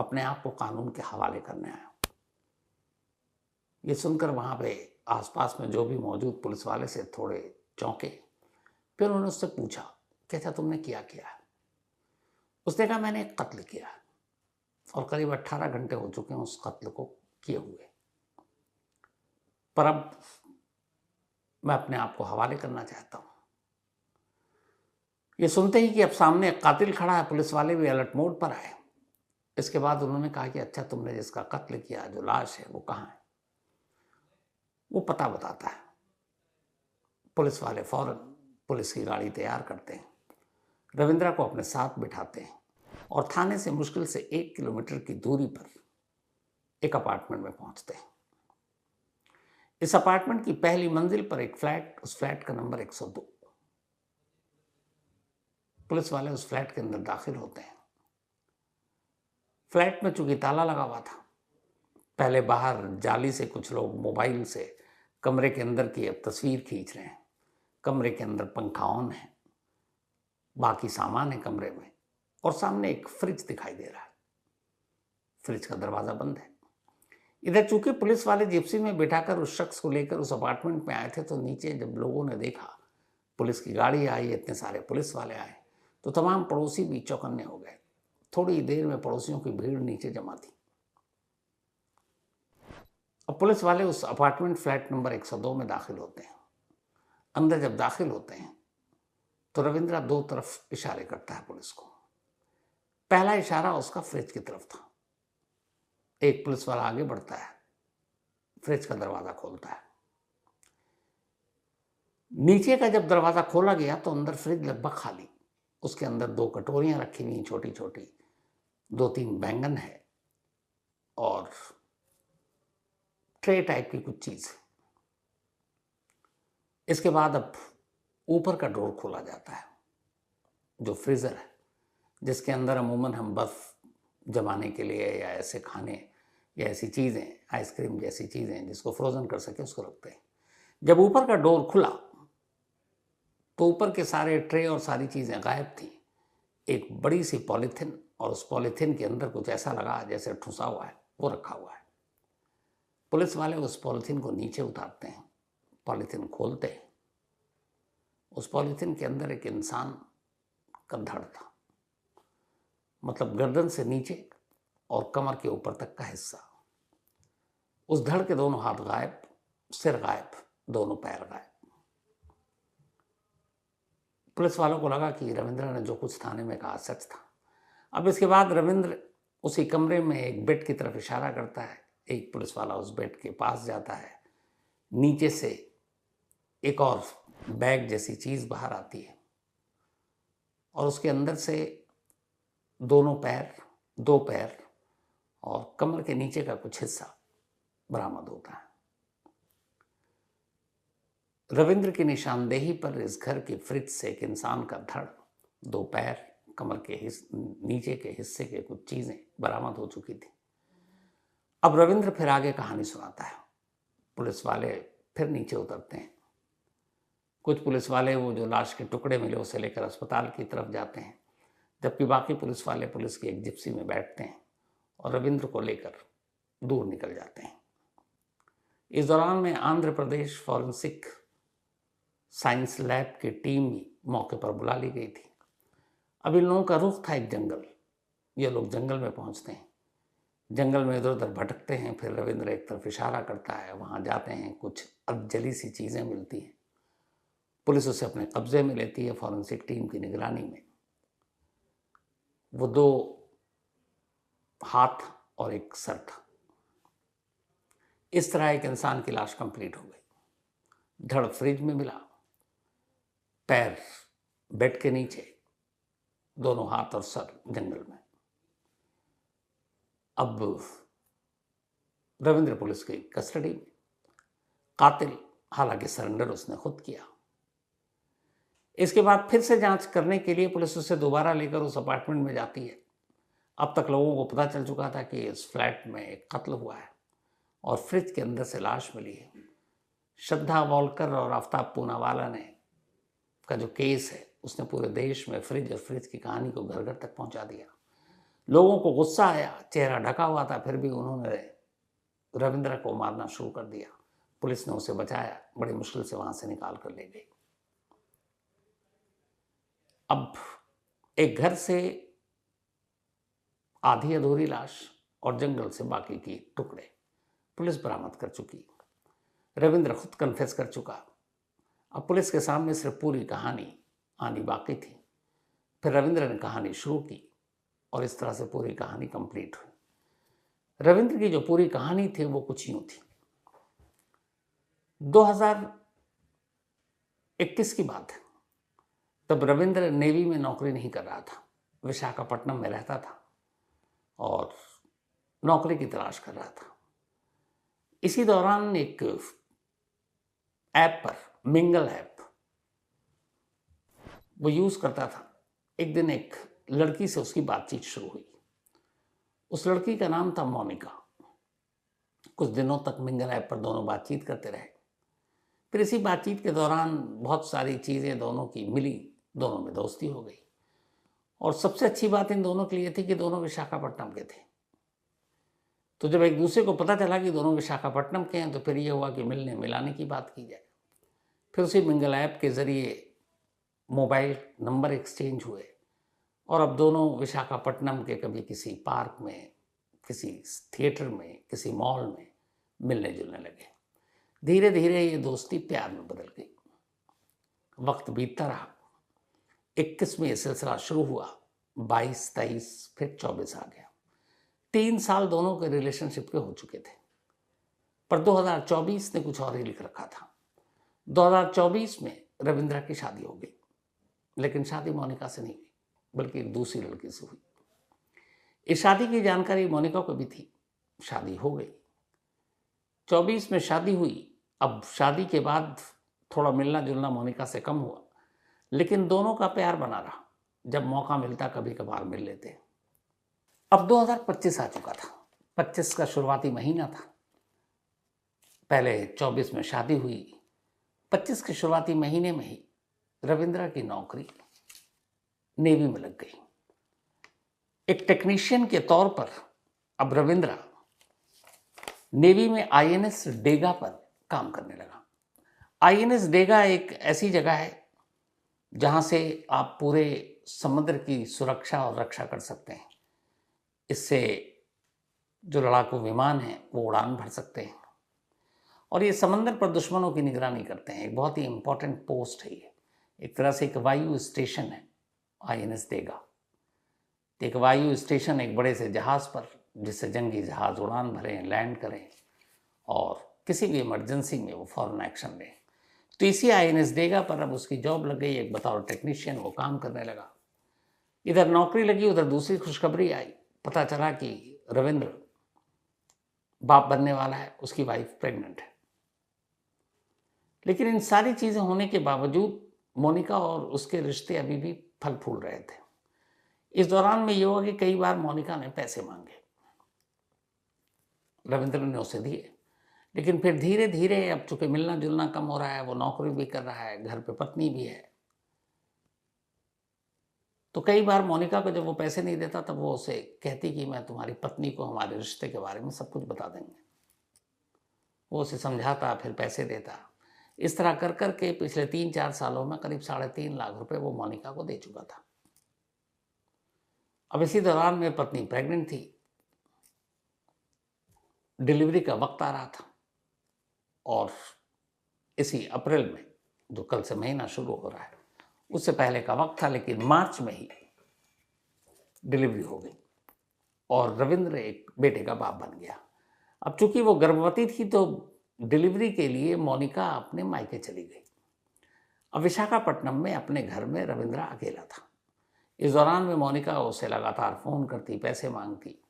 अपने आप को कानून के हवाले करने आया हूं। ये सुनकर वहां पे आसपास में जो भी मौजूद पुलिस वाले से थोड़े चौंके। फिर उन्होंने उससे पूछा कि अच्छा तुमने किया है? उसने कहा मैंने एक कत्ल किया और करीब 18 घंटे हो चुके हैं उस कत्ल को किए हुए, पर अब मैं अपने आप को हवाले करना चाहता हूं। ये सुनते ही कि अब सामने एक कातिल खड़ा है, पुलिस वाले भी अलर्ट मोड पर आए। इसके बाद उन्होंने कहा कि अच्छा तुमने जिसका कत्ल किया, जो लाश है वो कहाँ है? वो पता बताता है। पुलिस वाले फौरन पुलिस की गाड़ी तैयार करते हैं, रविंद्रा को अपने साथ बिठाते हैं और थाने से मुश्किल से 1 किलोमीटर की दूरी पर एक अपार्टमेंट में पहुंचते हैं। इस अपार्टमेंट की पहली मंजिल पर एक फ्लैट, उस फ्लैट का नंबर 102। पुलिस वाले उस फ्लैट के अंदर दाखिल होते हैं। फ्लैट में चूंकि ताला लगा हुआ था, पहले बाहर जाली से कुछ लोग मोबाइल से कमरे के अंदर की अब तस्वीर खींच रहे हैं। कमरे के अंदर पंखा ऑन है, बाकी सामान है कमरे में, और सामने एक फ्रिज दिखाई दे रहा है। फ्रिज का दरवाजा बंद है। इधर चूंकि पुलिस वाले जिप्सी में बिठाकर उस शख्स को लेकर उस अपार्टमेंट में आए थे, तो नीचे जब लोगों ने देखा पुलिस की गाड़ी आई, इतने सारे पुलिस वाले आए, तो तमाम पड़ोसी भी चौकन्ने हो गए। थोड़ी देर में पड़ोसियों की भीड़ नीचे जमा थी। अब पुलिस वाले उस अपार्टमेंट फ्लैट नंबर 102 में दाखिल होते हैं। अंदर जब दाखिल होते हैं तो रविंद्रा 2 तरफ इशारे करता है पुलिस को। पहला इशारा उसका फ्रिज की तरफ था। एक पुलिस वाला आगे बढ़ता है, फ्रिज का दरवाजा खोलता है। नीचे का जब दरवाजा खोला गया तो अंदर फ्रिज लगभग खाली। उसके अंदर 2 कटोरियां रखी हुई छोटी छोटी, 2-3 बैंगन है और ट्रे टाइप की कुछ चीज। इसके बाद अब ऊपर का डोर खोला जाता है, जो फ्रीजर है, जिसके अंदर अमूमन हम बर्फ जमाने के लिए या ऐसे खाने या ऐसी चीज़ें, आइसक्रीम जैसी चीज़ें जिसको फ्रोजन कर सके, उसको रखते हैं। जब ऊपर का डोर खुला तो ऊपर के सारे ट्रे और सारी चीज़ें गायब थी। एक बड़ी सी पॉलीथिन, और उस पॉलीथिन के अंदर कुछ ऐसा लगा जैसे ठुसा हुआ है, वो रखा हुआ है। पुलिस वाले उस पॉलीथिन को नीचे उतारते हैं, पॉलीथिन खोलते हैं। उस पॉलीथिन के अंदर एक इंसान का धड़ था, मतलब गर्दन से नीचे और कमर के ऊपर तक का हिस्सा। उस धड़ के दोनों हाथ गायब, सिर गायब, दोनों पैर गायब। पुलिस वालों को लगा कि रविंद्र ने जो कुछ थाने में कहा सच था। अब इसके बाद रविंद्र उसी कमरे में एक बेड की तरफ इशारा करता है। एक पुलिस वाला उस बेड के पास जाता है। नीचे से एक और बैग जैसी चीज बाहर आती है और उसके अंदर से 2 पैर और कमर के नीचे का कुछ हिस्सा बरामद होता है। रविंद्र की निशानदेही पर इस घर के फ्रिज से एक इंसान का धड़, 2 पैर, कमर के नीचे के हिस्से के कुछ चीजें बरामद हो चुकी थी। अब रविंद्र फिर आगे कहानी सुनाता है। पुलिस वाले फिर नीचे उतरते हैं। कुछ पुलिस वाले वो जो लाश के टुकड़े मिले उसे लेकर अस्पताल की तरफ जाते हैं, जबकि बाकी पुलिस वाले पुलिस की एक जिप्सी में बैठते हैं और रविंद्र को लेकर दूर निकल जाते हैं। इस दौरान में Andhra Pradesh forensic science lab की टीम भी मौके पर बुला ली गई थी। अब इन लोगों का रुख था एक जंगल। ये लोग जंगल में पहुंचते हैं, जंगल में इधर उधर भटकते हैं। फिर रविंद्र एक तरफ इशारा करता है, वहां जाते हैं। कुछ अधजली सी चीजें मिलती हैं, पुलिस उसे अपने कब्जे में लेती है। फॉरेंसिक टीम की निगरानी में वो 2 हाथ और एक सर था। इस तरह एक इंसान की लाश कंप्लीट हो गई। धड़ फ्रिज में मिला, पैर बेड के नीचे, दोनों हाथ और सर जंगल में। अब रविंद्र पुलिस की कस्टडी में। कातिल हालांकि सरेंडर उसने खुद किया। इसके बाद फिर से जांच करने के लिए पुलिस उसे दोबारा लेकर उस अपार्टमेंट में जाती है। अब तक लोगों को पता चल चुका था कि इस फ्लैट में एक कत्ल हुआ है और फ्रिज के अंदर से लाश मिली है। श्रद्धा वॉलकर और आफ्ताब पूनावाला ने का जो केस है, उसने पूरे देश में फ्रिज और फ्रिज की कहानी को घर घर तक पहुंचा दिया। लोगों को गुस्सा आया, चेहरा ढका हुआ था, फिर भी उन्होंने रविंद्र को मारना शुरू कर दिया। पुलिस ने उसे बचाया, बड़ी मुश्किल से वहां से निकाल कर ले गई। अब एक घर से आधी अधूरी लाश और जंगल से बाकी की टुकड़े पुलिस बरामद कर चुकी। रविंद्र खुद कन्फेस कर चुका। अब पुलिस के सामने सिर्फ पूरी कहानी आनी बाकी थी। फिर रविंद्र ने कहानी शुरू की और इस तरह से पूरी कहानी कंप्लीट हुई। रविंद्र की जो पूरी कहानी थी वो कुछ यूं थी। 2021 की बात है। तब रविंद्र नेवी में नौकरी नहीं कर रहा था, विशाखापट्टनम में रहता था और नौकरी की तलाश कर रहा था। इसी दौरान एक ऐप पर, मिंगल ऐप, वो यूज करता था। एक दिन एक लड़की से उसकी बातचीत शुरू हुई। उस लड़की का नाम था मोनिका। कुछ दिनों तक मिंगल ऐप पर दोनों बातचीत करते रहे। फिर इसी बातचीत के दौरान बहुत सारी चीज़ें दोनों की मिली, दोनों में दोस्ती हो गई। और सबसे अच्छी बात इन दोनों के लिए थी कि दोनों विशाखापट्टनम के थे। तो जब एक दूसरे को पता चला कि दोनों विशाखापट्टनम के हैं तो फिर ये हुआ कि मिलने मिलाने की बात की जाए। फिर उसी मिंगल ऐप के ज़रिए मोबाइल नंबर एक्सचेंज हुए और अब दोनों विशाखापट्टनम के कभी किसी पार्क में, किसी थिएटर में, किसी मॉल में मिलने जुलने लगे। धीरे धीरे ये दोस्ती प्यार में बदल गई। वक्त बीतता रहा। 21 में ये सिलसिला शुरू हुआ, 22, 23, फिर 24 आ गया। 3 साल दोनों के रिलेशनशिप के हो चुके थे। पर 2024 ने कुछ और ही लिख रखा था। 2024 में रविंद्र की शादी हो गई, लेकिन शादी मोनिका से नहीं हुई, बल्कि एक दूसरी लड़की से हुई। इस शादी की जानकारी मोनिका को भी थी। शादी हो गई, 24 में शादी हुई। अब शादी के बाद थोड़ा मिलना जुलना मोनिका से कम हुआ, लेकिन दोनों का प्यार बना रहा। जब मौका मिलता कभी कभार मिल लेते। अब 2025 आ चुका था। 25 का शुरुआती महीना था। पहले 24 में शादी हुई। 25 के शुरुआती महीने में ही रविंद्र की नौकरी नेवी में लग गई। एक टेक्नीशियन के तौर पर अब रविंद्र नेवी में आईएनएस डेगा पर काम करने लगा। आईएनएस डेगा एक ऐसी जगह है जहां से आप पूरे समुद्र की सुरक्षा और रक्षा कर सकते हैं। इससे जो लड़ाकू विमान हैं वो उड़ान भर सकते हैं और ये समंदर पर दुश्मनों की निगरानी करते हैं। एक बहुत ही इंपॉर्टेंट पोस्ट है ये। एक तरह से एक वायु स्टेशन है आईएनएस डेगा। एक वायु स्टेशन एक बड़े से जहाज़ पर, जिससे जंगी जहाज़ उड़ान भरें, लैंड करें और किसी भी इमरजेंसी में वो फौरन एक्शन लें। तो इसी आईएनएस डेगा पर अब उसकी जॉब लग गई। एक बतौर टेक्नीशियन वो काम करने लगा। इधर नौकरी लगी, उधर दूसरी खुशखबरी आई। पता चला कि रविंद्र बाप बनने वाला है, उसकी वाइफ प्रेग्नेंट है। लेकिन इन सारी चीज़ें होने के बावजूद मोनिका और उसके रिश्ते अभी भी फल फूल रहे थे। इस दौरान में ये हुआ कि कई बार मोनिका ने पैसे मांगे, रविंद्र ने उसे दिए। लेकिन फिर धीरे धीरे अब चूंकि मिलना जुलना कम हो रहा है, वो नौकरी भी कर रहा है, घर पे पत्नी भी है, तो कई बार मोनिका को जब वो पैसे नहीं देता तब वो उसे कहती कि मैं तुम्हारी पत्नी को हमारे रिश्ते के बारे में सब कुछ बता देंगे। वो उसे समझाता, फिर पैसे देता। इस तरह कर कर के पिछले 3-4 सालों में करीब 3.5 लाख रुपए वो मोनिका को दे चुका था। अब इसी दौरान में पत्नी प्रेग्नेंट थी। डिलीवरी का वक्त आ रहा था और इसी अप्रैल में, जो कल से महीना शुरू हो रहा है, उससे पहले का वक्त था। लेकिन मार्च में ही डिलीवरी हो गई और रविंद्र एक बेटे का बाप बन गया। अब चूंकि वो गर्भवती थी तो डिलीवरी के लिए मोनिका अपने मायके चली गई। अब विशाखापट्टनम में अपने घर में रविंद्र अकेला था। इस दौरान में मोनिका उसे लगातार फ़ोन करती, पैसे मांगती।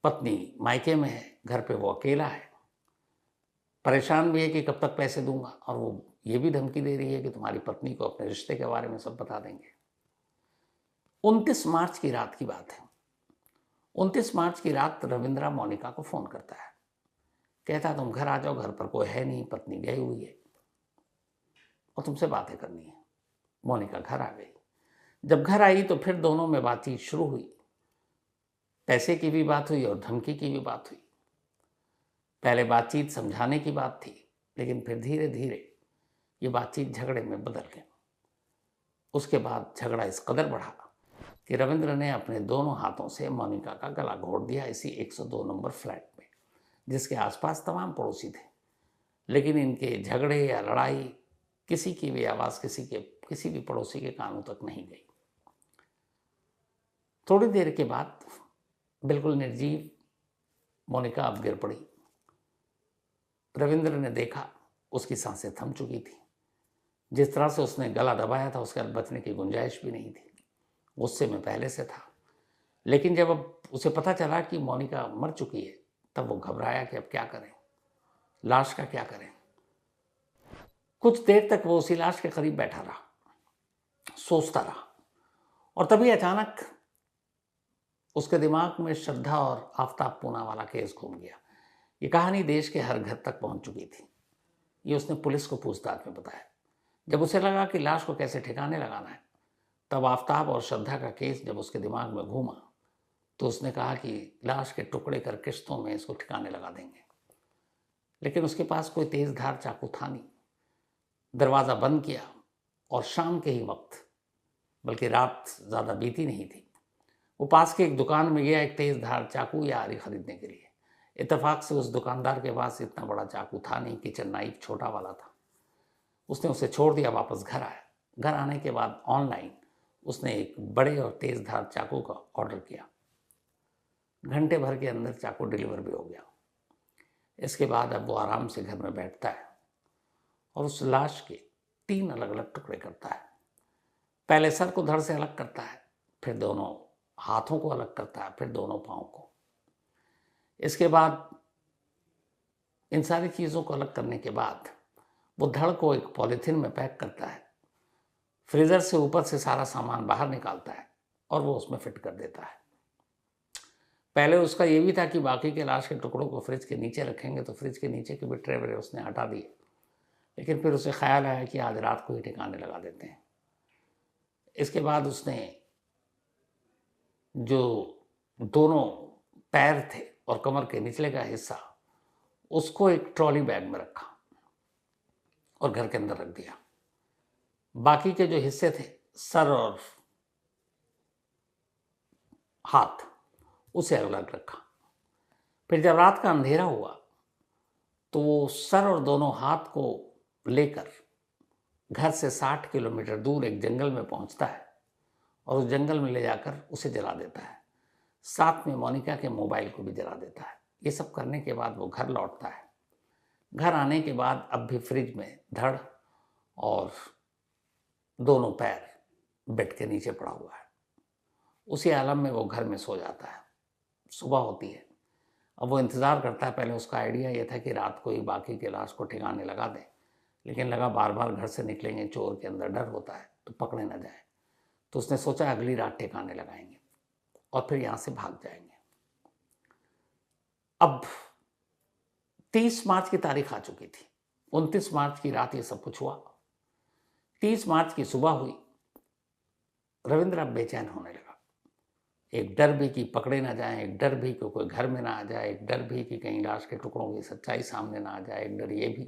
पत्नी मायके में है, घर पे वो अकेला है, परेशान भी है कि कब तक पैसे दूंगा, और वो ये भी धमकी दे रही है कि तुम्हारी पत्नी को अपने रिश्ते के बारे में सब बता देंगे। 29 मार्च की रात की बात है। 29 मार्च की रात रविंद्र मोनिका को फ़ोन करता है, कहता तुम घर आ जाओ, घर पर कोई है नहीं, पत्नी गई हुई है और तुमसे बातें करनी है। मोनिका घर आ गई। जब घर आई तो फिर दोनों में बातचीत शुरू हुई पैसे की भी बात हुई और धमकी की भी बात हुई। पहले बातचीत समझाने की बात थी, लेकिन फिर धीरे धीरे ये बातचीत झगड़े में बदल गई। उसके बाद झगड़ा इस कदर बढ़ा कि रविंद्र ने अपने दोनों हाथों से मोनिका का गला घोट दिया इसी 102 नंबर फ्लैट में, जिसके आसपास तमाम पड़ोसी थे। लेकिन इनके झगड़े या लड़ाई किसी की भी आवाज़ किसी भी पड़ोसी के कानों तक नहीं गई। थोड़ी देर के बाद बिल्कुल निर्जीव मोनिका अब गिर पड़ी। रविंद्र ने देखा उसकी सांसें थम चुकी थी। जिस तरह से उसने गला दबाया था उसके बचने की गुंजाइश भी नहीं थी। गुस्से में पहले से था, लेकिन जब अब उसे पता चला कि मोनिका मर चुकी है, तब वो घबराया कि अब क्या करें, लाश का क्या करें। कुछ देर तक वो उसी लाश के करीब बैठा रहा, सोचता रहा, और तभी अचानक उसके दिमाग में श्रद्धा और आफ्ताब पूना वाला केस घूम गया। ये कहानी देश के हर घर तक पहुंच चुकी थी। ये उसने पुलिस को पूछताछ में बताया। जब उसे लगा कि लाश को कैसे ठिकाने लगाना है, तब आफ्ताब और श्रद्धा का केस जब उसके दिमाग में घूमा, तो उसने कहा कि लाश के टुकड़े कर किश्तों में इसको ठिकाने लगा देंगे। लेकिन उसके पास कोई तेज धार चाकू था नहीं। दरवाज़ा बंद किया और शाम के ही वक्त, बल्कि रात ज़्यादा बीती नहीं थी, वो पास की एक दुकान में गया एक तेज धार चाकू या आरी खरीदने के लिए। इत्तेफाक से उस दुकानदार के पास इतना बड़ा चाकू था नहीं, किचन नाइफ छोटा वाला था। उसने उसे छोड़ दिया, वापस घर आया। घर आने के बाद ऑनलाइन उसने एक बड़े और तेज धार चाकू का ऑर्डर किया। घंटे भर के अंदर चाकू डिलीवर भी हो गया। इसके बाद अब वो आराम से घर में बैठता है और उस लाश के 3 अलग अलग टुकड़े करता है। पहले सर को धड़ से अलग करता है, फिर दोनों हाथों को अलग करता है, फिर दोनों पाँव को। इसके बाद इन सारी चीज़ों को अलग करने के बाद वो धड़ को एक पॉलीथीन में पैक करता है, फ्रीज़र से ऊपर से सारा सामान बाहर निकालता है और वो उसमें फिट कर देता है। पहले उसका ये भी था कि बाकी के लाश के टुकड़ों को फ्रिज के नीचे रखेंगे, तो फ्रिज के नीचे के भी ट्रे वरे उसने हटा दिए। लेकिन फिर उसे ख्याल आया कि आज रात को ही ठिकाने लगा देते हैं। इसके बाद उसने जो दोनों पैर थे और कमर के निचले का हिस्सा, उसको एक ट्रॉली बैग में रखा और घर के अंदर रख दिया। बाकी के जो हिस्से थे, सर और हाथ, उसे अलग रखा। फिर जब रात का अंधेरा हुआ तो वो सर और दोनों हाथ को लेकर घर से 60 किलोमीटर दूर एक जंगल में पहुंचता है और उस जंगल में ले जाकर उसे जला देता है। साथ में मोनिका के मोबाइल को भी जला देता है। ये सब करने के बाद वो घर लौटता है। घर आने के बाद अब भी फ्रिज में धड़ और दोनों पैर बेड के नीचे पड़ा हुआ है। उसी आलम में वो घर में सो जाता है। सुबह होती है। अब वो इंतज़ार करता है। पहले उसका आइडिया ये था कि रात को ही बाकी के लाश को ठिकाने लगा दें, लेकिन लगा बार बार घर से निकलेंगे, चोर के अंदर डर होता है तो पकड़े ना जाए। तो उसने सोचा अगली रात ठिकाने लगाएंगे और फिर यहाँ से भाग जाएंगे। अब 30 मार्च की तारीख आ चुकी थी। 29 मार्च की रात ये सब कुछ हुआ। 30 मार्च की सुबह हुई। रविंद्र अब बेचैन होने लगा। एक डर भी कि पकड़े ना जाएं, एक डर भी कि कोई घर में ना आ जाए, एक डर भी कि कहीं लाश के टुकड़ों की सच्चाई सामने ना आ जाए, एक डर ये भी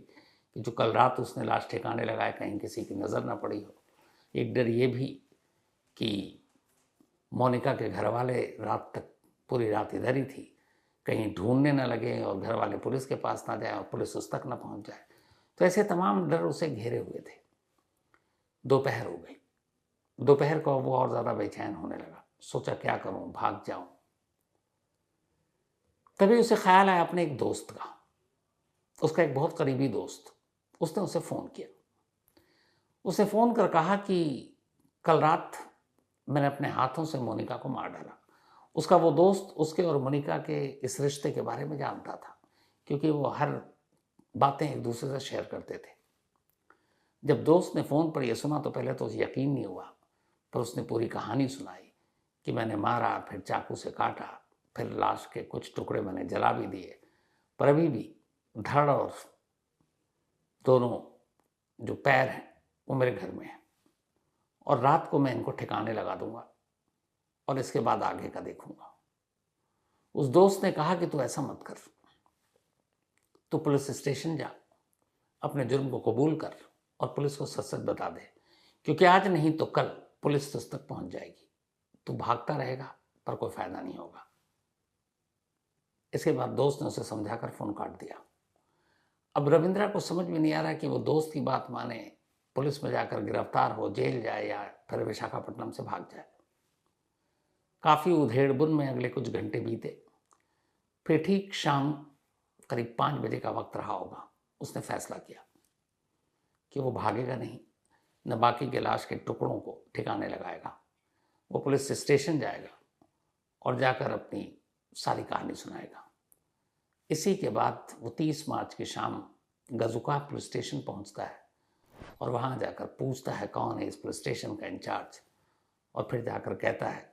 कि जो कल रात उसने लाश ठिकाने लगाए कहीं किसी की नज़र ना पड़ी हो, एक डर ये भी कि मोनिका के घर वाले रात तक, पूरी रात इधर ही थी, कहीं ढूंढने ना लगे और घर वाले पुलिस के पास ना जाए और पुलिस उस तक ना पहुंच जाए। तो ऐसे तमाम डर उसे घेरे हुए थे। दोपहर हो गई। दोपहर को वो और ज़्यादा बेचैन होने लगा। सोचा क्या करूं, भाग जाऊं। तभी उसे ख्याल आया अपने एक दोस्त का, उसका एक बहुत करीबी दोस्त। उसने उसे फ़ोन किया। उसे फ़ोन कर कहा कि कल रात मैंने अपने हाथों से मोनिका को मार डाला। उसका वो दोस्त उसके और मोनिका के इस रिश्ते के बारे में जानता था, क्योंकि वो हर बातें एक दूसरे से शेयर करते थे। जब दोस्त ने फ़ोन पर यह सुना तो पहले तो उसे यकीन नहीं हुआ, पर उसने पूरी कहानी सुनाई कि मैंने मारा, फिर चाकू से काटा, फिर लाश के कुछ टुकड़े मैंने जला भी दिए, पर अभी भी धड़ और दोनों जो पैर हैं वो मेरे घर में हैं और रात को मैं इनको ठिकाने लगा दूंगा और इसके बाद आगे का देखूंगा। उस दोस्त ने कहा कि तू ऐसा मत कर, तू पुलिस स्टेशन जा, अपने जुर्म को कबूल कर और पुलिस को सच सच बता दे, क्योंकि आज नहीं तो कल पुलिस तुझ तक पहुंच जाएगी। तू भागता रहेगा पर कोई फायदा नहीं होगा। इसके बाद दोस्त ने उसे समझाकर फोन काट दिया। अब रविंद्रा को समझ में नहीं आ रहा कि वो दोस्त की बात माने, पुलिस में जाकर गिरफ्तार हो, जेल जाए या फिर विशाखापट्टनम से भाग जाए। काफी उधेड़बुन में अगले कुछ घंटे बीते। फिर ठीक शाम करीब 5 बजे का वक्त रहा होगा, उसने फैसला किया कि वो भागेगा नहीं, न बाकी के लाश के टुकड़ों को ठिकाने लगाएगा। वो पुलिस स्टेशन जाएगा और जाकर अपनी सारी कहानी सुनाएगा। इसी के बाद वो 30 मार्च की शाम गजुका पुलिस स्टेशन पहुंचता है और वहां जाकर पूछता है कौन है इस पुलिस स्टेशन का इंचार्ज, और फिर जाकर कहता है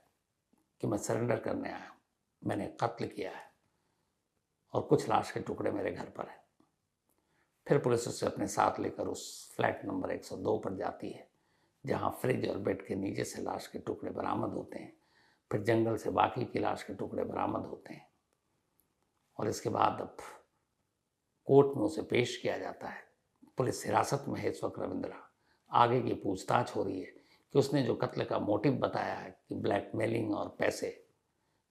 कि मैं सरेंडर करने आया हूँ, मैंने कत्ल किया है और कुछ लाश के टुकड़े मेरे घर पर हैं। फिर पुलिस उसे अपने साथ लेकर उस फ्लैट नंबर 102 पर जाती है, जहाँ फ्रिज और बेड के नीचे से लाश के टुकड़े बरामद होते हैं। फिर जंगल से बाकी की लाश के टुकड़े बरामद होते हैं और इसके बाद अब कोर्ट में उसे पेश किया जाता है। पुलिस हिरासत में है इस वक्त रविंद्रा। आगे की पूछताछ हो रही है कि उसने जो कत्ल का मोटिव बताया है कि ब्लैकमेलिंग और पैसे,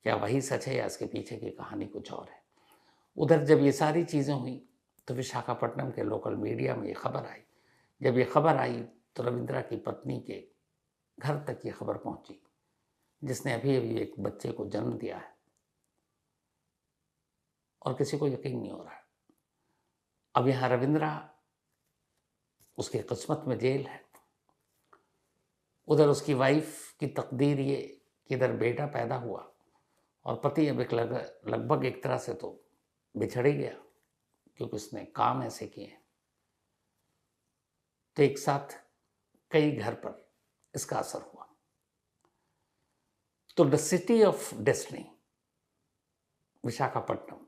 क्या वही सच है या इसके पीछे की कहानी कुछ और है। उधर जब ये सारी चीज़ें हुई तो विशाखापट्टनम के लोकल मीडिया में ये खबर आई। जब ये खबर आई तो रविंद्रा की पत्नी के घर तक ये खबर पहुंची, जिसने अभी अभी एक बच्चे को जन्म दिया है और किसी को यकीन नहीं हो रहा है। अब यहाँ रविंद्रा, उसकी किस्मत में जेल है, उधर उसकी वाइफ की तकदीर ये कि इधर बेटा पैदा हुआ और पति अब एक लगभग एक तरह से तो बिछड़ ही गया, क्योंकि उसने काम ऐसे किए। तो एक साथ कई घर पर इसका असर हुआ। तो the city of destiny, Visakhapatnam,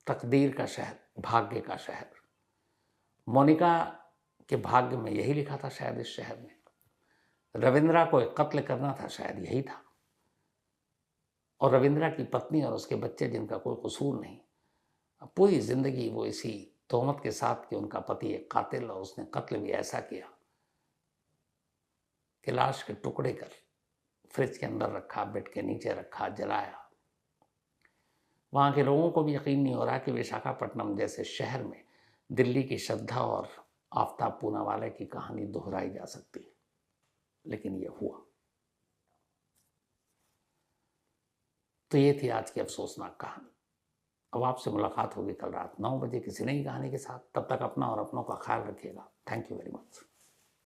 तकदीर का शहर, भाग्य का शहर। मोनिका के भाग्य में यही लिखा था शायद इस शहर में। रविंद्रा को एक कत्ल करना था, शायद यही था। और रविंद्रा की पत्नी और उसके बच्चे, जिनका कोई कसूर नहीं, पूरी जिंदगी वो इसी तोहमत के साथ कि उनका पति एक कातिल और उसने कत्ल भी ऐसा किया कि लाश के टुकड़े कर फ्रिज के अंदर रखा, बेड के नीचे रखा, जलाया। वहाँ के लोगों को भी यकीन नहीं हो रहा कि विशाखापट्टनम जैसे शहर में दिल्ली की श्रद्धा और आफ्ताब पूनावाला की कहानी दोहराई जा सकती है, लेकिन ये हुआ। तो ये थी आज की अफसोसनाक कहानी। अब आपसे मुलाकात होगी कल रात 9 बजे किसी नई कहानी के साथ। तब तक अपना और अपनों का ख्याल रखिएगा। Thank you very much.